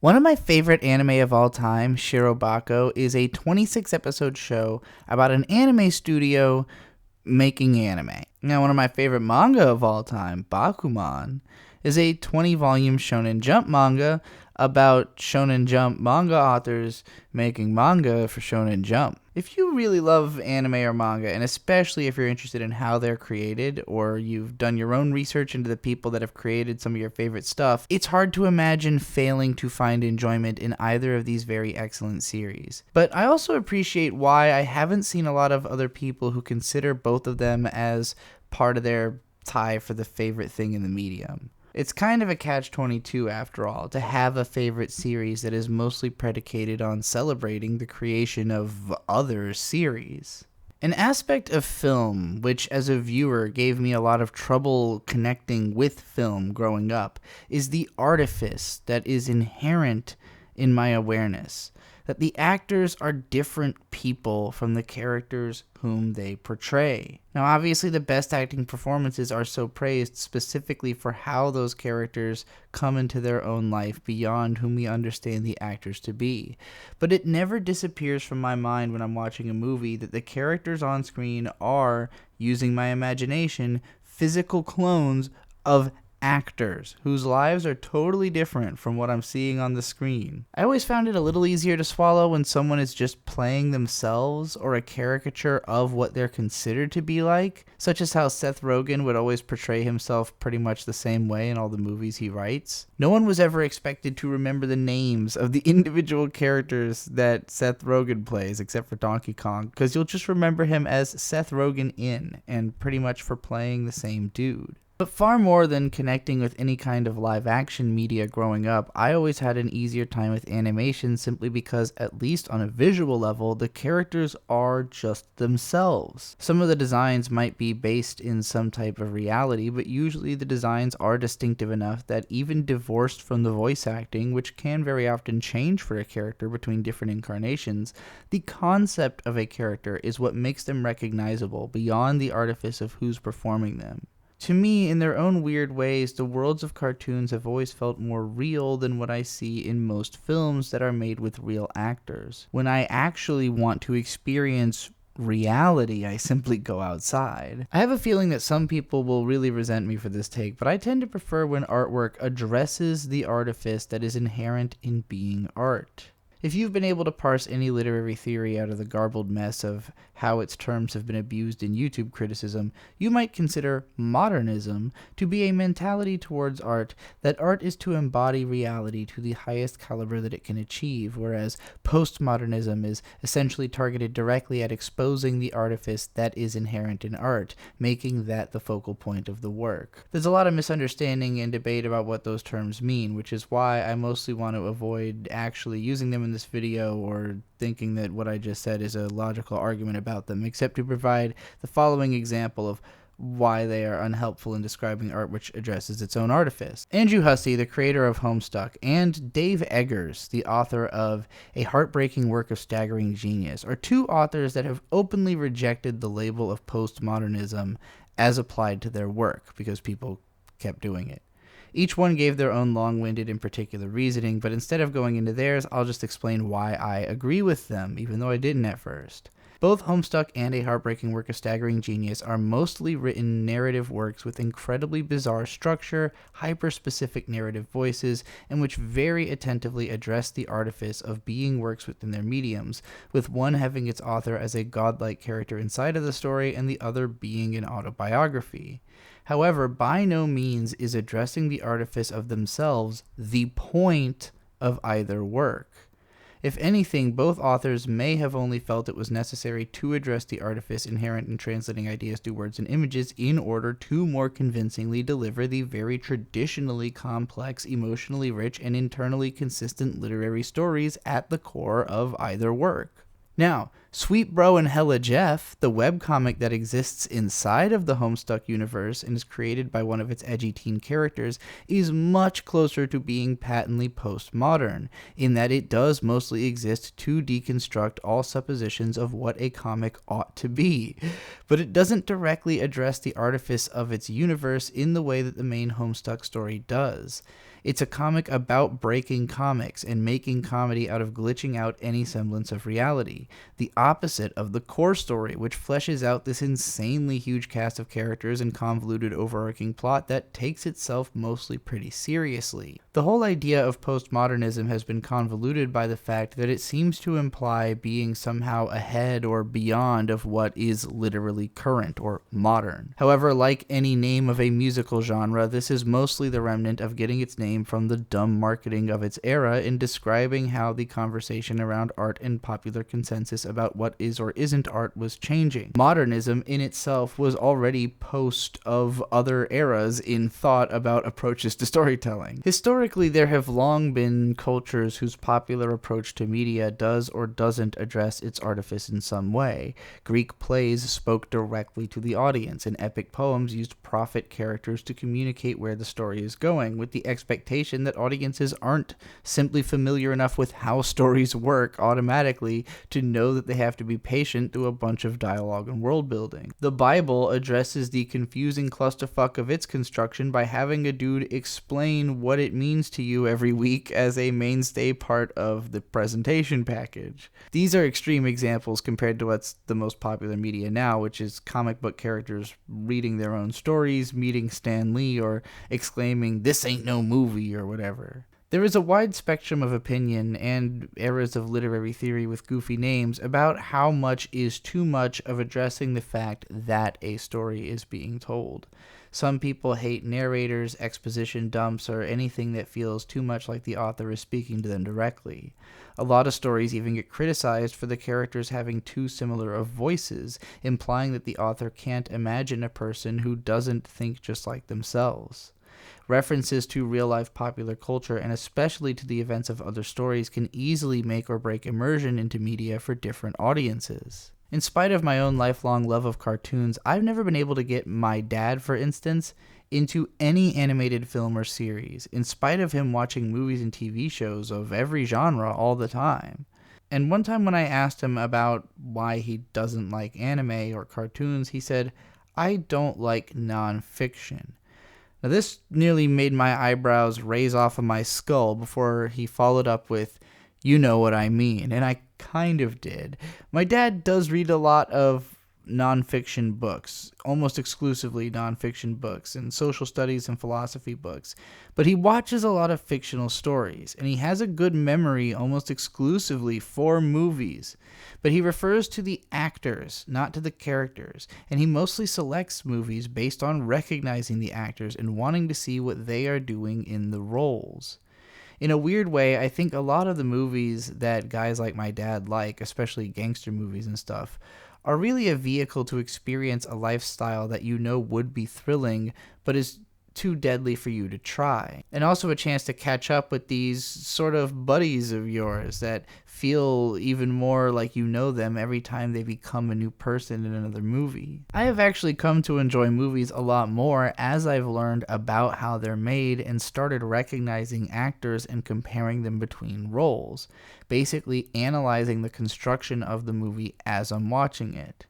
One of my favorite anime of all time, Shirobako, is a 26 episode show about an anime studio making anime. Now, one of my favorite manga of all time, Bakuman, is a 20-volume Shonen Jump manga about Shonen Jump manga authors making manga for Shonen Jump. If you really love anime or manga, and especially if you're interested in how they're created, or you've done your own research into the people that have created some of your favorite stuff, it's hard to imagine failing to find enjoyment in either of these very excellent series. But I also appreciate why I haven't seen a lot of other people who consider both of them as part of their tie for the favorite thing in the medium. It's kind of a catch-22 after all, to have a favorite series that is mostly predicated on celebrating the creation of other series. An aspect of film, which as a viewer gave me a lot of trouble connecting with film growing up, is the artifice that is inherent in my awareness. That the actors are different people from the characters whom they portray. Now, obviously, the best acting performances are so praised specifically for how those characters come into their own life beyond whom we understand the actors to be. But it never disappears from my mind when I'm watching a movie that the characters on screen are, using my imagination, physical clones of actors whose lives are totally different from what I'm seeing on the screen. I always found it a little easier to swallow when someone is just playing themselves or a caricature of what they're considered to be like, such as how Seth Rogen would always portray himself pretty much the same way in all the movies he writes. No one was ever expected to remember the names of the individual characters that Seth Rogen plays, except for Donkey Kong, because you'll just remember him as Seth Rogen and pretty much for playing the same dude. But far more than connecting with any kind of live-action media growing up, I always had an easier time with animation simply because, at least on a visual level, the characters are just themselves. Some of the designs might be based in some type of reality, but usually the designs are distinctive enough that even divorced from the voice acting, which can very often change for a character between different incarnations, the concept of a character is what makes them recognizable beyond the artifice of who's performing them. To me, in their own weird ways, the worlds of cartoons have always felt more real than what I see in most films that are made with real actors. When I actually want to experience reality, I simply go outside. I have a feeling that some people will really resent me for this take, but I tend to prefer when artwork addresses the artifice that is inherent in being art. If you've been able to parse any literary theory out of the garbled mess of how its terms have been abused in YouTube criticism, you might consider modernism to be a mentality towards art that art is to embody reality to the highest caliber that it can achieve, whereas postmodernism is essentially targeted directly at exposing the artifice that is inherent in art, making that the focal point of the work. There's a lot of misunderstanding and debate about what those terms mean, which is why I mostly want to avoid actually using them in this video or thinking that what I just said is a logical argument about them, except to provide the following example of why they are unhelpful in describing art which addresses its own artifice. Andrew Hussey, the creator of Homestuck, and Dave Eggers, the author of A Heartbreaking Work of Staggering Genius, are two authors that have openly rejected the label of postmodernism as applied to their work because people kept doing it. Each one gave their own long-winded and particular reasoning, but instead of going into theirs, I'll just explain why I agree with them, even though I didn't at first. Both Homestuck and A Heartbreaking Work of Staggering Genius are mostly written narrative works with incredibly bizarre structure, hyper-specific narrative voices, and which very attentively address the artifice of being works within their mediums, with one having its author as a godlike character inside of the story and the other being an autobiography. However, by no means is addressing the artifice of themselves the point of either work. If anything, both authors may have only felt it was necessary to address the artifice inherent in translating ideas to words and images in order to more convincingly deliver the very traditionally complex, emotionally rich, and internally consistent literary stories at the core of either work. Now, Sweet Bro and Hella Jeff, the webcomic that exists inside of the Homestuck universe and is created by one of its edgy teen characters, is much closer to being patently postmodern, in that it does mostly exist to deconstruct all suppositions of what a comic ought to be. But it doesn't directly address the artifice of its universe in the way that the main Homestuck story does. It's a comic about breaking comics and making comedy out of glitching out any semblance of reality. The opposite of the core story, which fleshes out this insanely huge cast of characters and convoluted overarching plot that takes itself mostly pretty seriously. The whole idea of postmodernism has been convoluted by the fact that it seems to imply being somehow ahead or beyond of what is literally current or modern. However, like any name of a musical genre, this is mostly the remnant of getting its name from the dumb marketing of its era in describing how the conversation around art and popular consensus about what is or isn't art was changing. Modernism in itself was already post of other eras in thought about approaches to storytelling. Historically, there have long been cultures whose popular approach to media does or doesn't address its artifice in some way. Greek plays spoke directly to the audience, and epic poems used prophet characters to communicate where the story is going, with the expectation that audiences aren't simply familiar enough with how stories work automatically to know that they have to be patient through a bunch of dialogue and world building. The Bible addresses the confusing clusterfuck of its construction by having a dude explain what it means to you every week as a mainstay part of the presentation package. These are extreme examples compared to what's the most popular media now, which is comic book characters reading their own stories, meeting Stan Lee, or exclaiming, "This ain't no movie," or whatever. There is a wide spectrum of opinion and eras of literary theory with goofy names about how much is too much of addressing the fact that a story is being told. Some people hate narrators, exposition dumps, or anything that feels too much like the author is speaking to them directly. A lot of stories even get criticized for the characters having too similar of voices, implying that the author can't imagine a person who doesn't think just like themselves. References to real-life popular culture, and especially to the events of other stories, can easily make or break immersion into media for different audiences. In spite of my own lifelong love of cartoons, I've never been able to get my dad, for instance, into any animated film or series, in spite of him watching movies and TV shows of every genre all the time. And one time when I asked him about why he doesn't like anime or cartoons, he said, "I don't like nonfiction." Now this nearly made my eyebrows raise off of my skull before he followed up with, "You know what I mean," and I kind of did. My dad does read a lot of nonfiction books, almost exclusively nonfiction books, and social studies and philosophy books, but he watches a lot of fictional stories, and he has a good memory almost exclusively for movies, but he refers to the actors, not to the characters, and he mostly selects movies based on recognizing the actors and wanting to see what they are doing in the roles. In a weird way, I think a lot of the movies that guys like my dad like, especially gangster movies and stuff, are really a vehicle to experience a lifestyle that you know would be thrilling, but is too deadly for you to try. And also a chance to catch up with these sort of buddies of yours that feel even more like you know them every time they become a new person in another movie. I have actually come to enjoy movies a lot more as I've learned about how they're made and started recognizing actors and comparing them between roles, basically analyzing the construction of the movie as I'm watching it.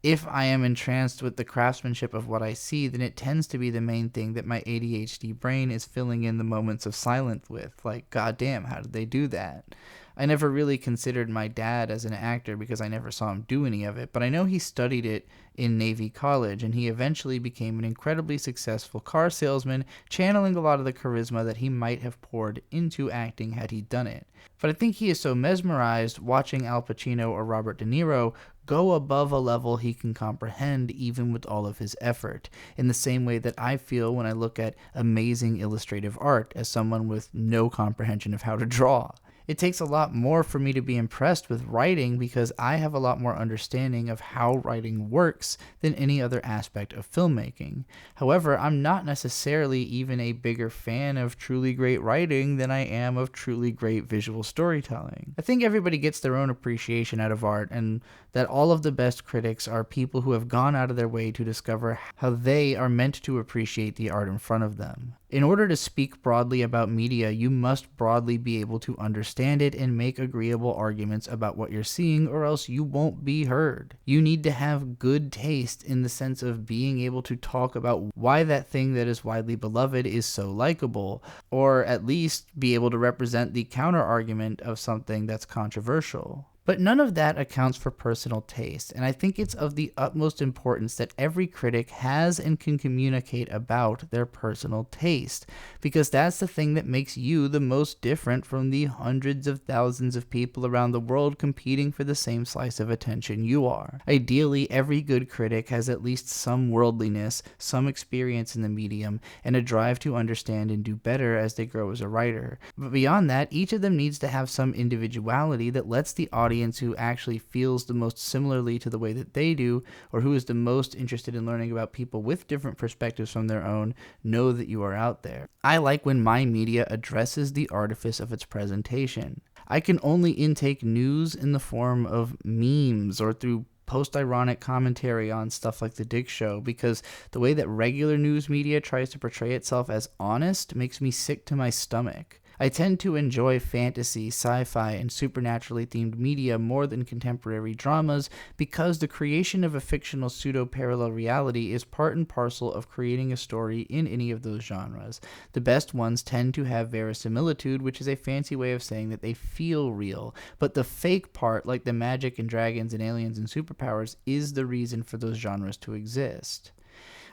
If I am entranced with the craftsmanship of what I see, then it tends to be the main thing that my ADHD brain is filling in the moments of silence with. Like, goddamn, how did they do that? I never really considered my dad as an actor because I never saw him do any of it, but I know he studied it in Navy College, and he eventually became an incredibly successful car salesman, channeling a lot of the charisma that he might have poured into acting had he done it. But I think he is so mesmerized watching Al Pacino or Robert De Niro go above a level he can comprehend even with all of his effort, in the same way that I feel when I look at amazing illustrative art as someone with no comprehension of how to draw. It takes a lot more for me to be impressed with writing because I have a lot more understanding of how writing works than any other aspect of filmmaking. However, I'm not necessarily even a bigger fan of truly great writing than I am of truly great visual storytelling. I think everybody gets their own appreciation out of art, and that all of the best critics are people who have gone out of their way to discover how they are meant to appreciate the art in front of them. In order to speak broadly about media, you must broadly be able to understand it and make agreeable arguments about what you're seeing, or else you won't be heard. You need to have good taste in the sense of being able to talk about why that thing that is widely beloved is so likable, or at least be able to represent the counter-argument of something that's controversial. But none of that accounts for personal taste, and I think it's of the utmost importance that every critic has and can communicate about their personal taste, because that's the thing that makes you the most different from the hundreds of thousands of people around the world competing for the same slice of attention you are. Ideally, every good critic has at least some worldliness, some experience in the medium, and a drive to understand and do better as they grow as a writer. But beyond that, each of them needs to have some individuality that lets the audience who actually feels the most similarly to the way that they do, or who is the most interested in learning about people with different perspectives from their own, know that you are out there. I like when my media addresses the artifice of its presentation. I can only intake news in the form of memes or through post-ironic commentary on stuff like The Dick Show, because the way that regular news media tries to portray itself as honest makes me sick to my stomach. I tend to enjoy fantasy, sci-fi, and supernaturally themed media more than contemporary dramas because the creation of a fictional pseudo-parallel reality is part and parcel of creating a story in any of those genres. The best ones tend to have verisimilitude, which is a fancy way of saying that they feel real, but the fake part, like the magic and dragons and aliens and superpowers, is the reason for those genres to exist.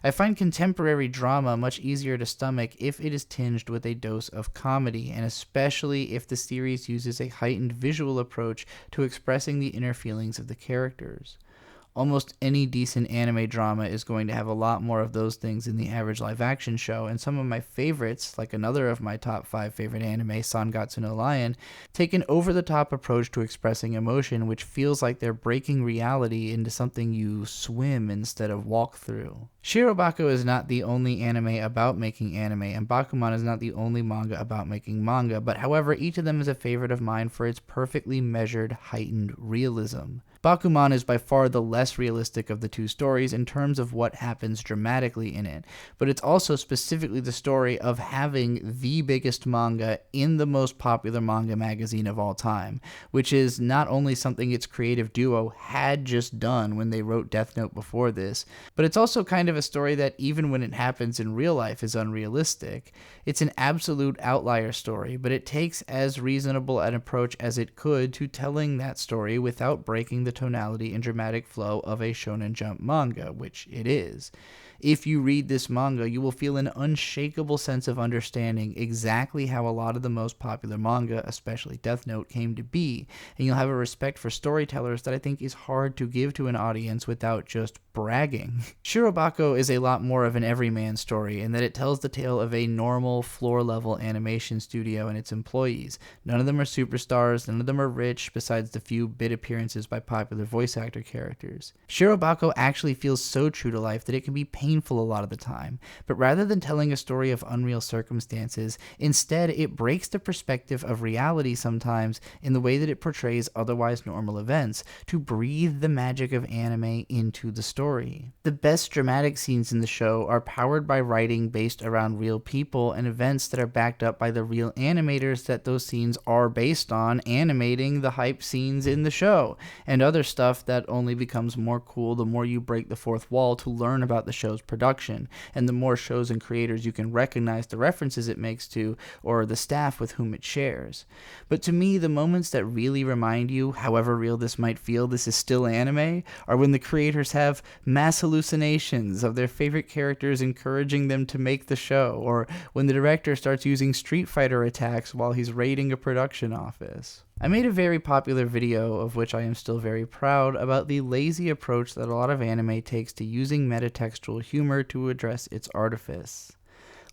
I find contemporary drama much easier to stomach if it is tinged with a dose of comedy, and especially if the series uses a heightened visual approach to expressing the inner feelings of the characters. Almost any decent anime drama is going to have a lot more of those things than the average live-action show, and some of my favorites, like another of my top 5 favorite anime, Sangatsu no Lion, take an over-the-top approach to expressing emotion which feels like they're breaking reality into something you swim instead of walk through. Shirobako is not the only anime about making anime, and Bakuman is not the only manga about making manga, but however, each of them is a favorite of mine for its perfectly measured, heightened realism. Bakuman is by far the less realistic of the two stories in terms of what happens dramatically in it, but it's also specifically the story of having the biggest manga in the most popular manga magazine of all time, which is not only something its creative duo had just done when they wrote Death Note before this, but it's also kind of a story that even when it happens in real life is unrealistic. It's an absolute outlier story, but it takes as reasonable an approach as it could to telling that story without breaking the tonality and dramatic flow of a Shonen Jump manga, which it is. If you read this manga, you will feel an unshakable sense of understanding exactly how a lot of the most popular manga, especially Death Note, came to be, and you'll have a respect for storytellers that I think is hard to give to an audience without just bragging. Shirobako is a lot more of an everyman story in that it tells the tale of a normal, floor-level animation studio and its employees. None of them are superstars, none of them are rich, besides the few bit appearances by popular voice actor characters. Shirobako actually feels so true to life that it can be painful a lot of the time, but rather than telling a story of unreal circumstances, instead it breaks the perspective of reality sometimes in the way that it portrays otherwise normal events, to breathe the magic of anime into the story. The best dramatic scenes in the show are powered by writing based around real people and events that are backed up by the real animators that those scenes are based on, animating the hype scenes in the show, and other stuff that only becomes more cool the more you break the fourth wall to learn about the show's production, and the more shows and creators you can recognize the references it makes to, or the staff with whom it shares. But to me, the moments that really remind you, however real this might feel, this is still anime, are when the creators have mass hallucinations of their favorite characters encouraging them to make the show, or when the director starts using Street Fighter attacks while he's raiding a production office. I made a very popular video, of which I am still very proud, about the lazy approach that a lot of anime takes to using metatextual humor to address its artifice.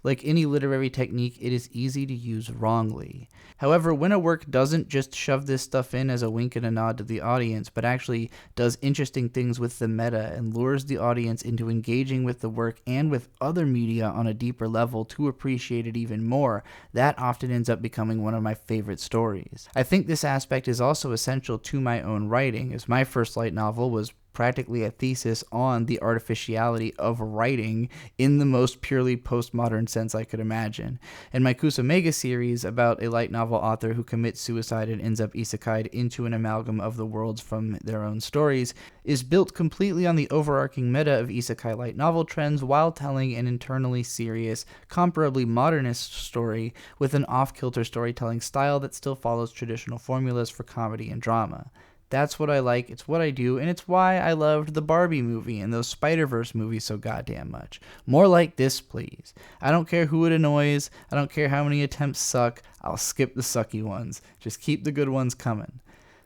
Like any literary technique, it is easy to use wrongly. However, when a work doesn't just shove this stuff in as a wink and a nod to the audience, but actually does interesting things with the meta and lures the audience into engaging with the work and with other media on a deeper level to appreciate it even more, that often ends up becoming one of my favorite stories. I think this aspect is also essential to my own writing, as my first light novel was practically a thesis on the artificiality of writing in the most purely postmodern sense I could imagine. And my Kusamega series, about a light novel author who commits suicide and ends up isekai'd into an amalgam of the worlds from their own stories, is built completely on the overarching meta of isekai light novel trends while telling an internally serious, comparably modernist story with an off-kilter storytelling style that still follows traditional formulas for comedy and drama. That's what I like, it's what I do, and it's why I loved the Barbie movie and those Spider-Verse movies so goddamn much. More like this, please. I don't care who it annoys, I don't care how many attempts suck, I'll skip the sucky ones. Just keep the good ones coming.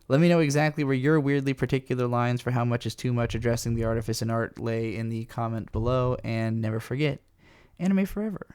Let me know exactly where your weirdly particular lines for how much is too much addressing the artifice and art lay in the comment below, and never forget, anime forever.